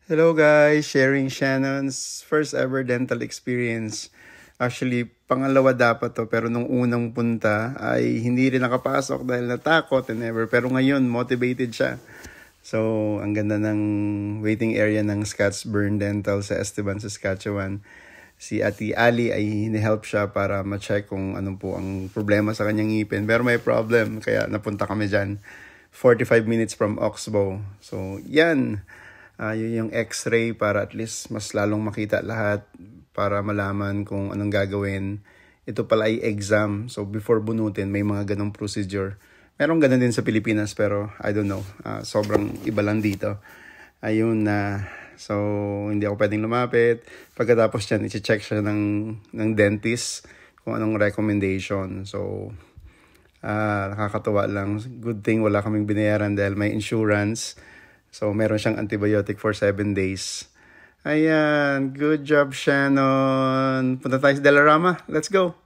Hello guys, sharing Shannon's first ever dental experience. Actually, pangalawa dapat to pero nung unang punta ay hindi rin nakapasok dahil natakot and ever. Pero ngayon, motivated siya. So, ang ganda ng waiting area ng Scotsburn Dental sa Esteban, Saskatchewan. Si Ate Ali ay hinihelp siya para ma-check kung ano po ang problema sa kanyang ngipin. Pero may problem, kaya napunta kami dyan. 45 minutes from Oxbow. So, yan. Yun yung x-ray para at least mas lalong makita lahat para malaman kung anong gagawin. Ito pala ay exam. So before bunutin, may mga ganong procedure. Meron ganon din sa Pilipinas pero I don't know. Sobrang iba lang dito. Ayun na. So hindi ako pwedeng lumapit. Pagkatapos dyan, i-check siya ng dentist kung anong recommendation. So nakakatuwa lang. Good thing wala kaming binayaran dahil may insurance. So, meron siyang antibiotic for 7 days. Ayan. Good job, Shannon. Punta tayo sa Delarama. Let's go.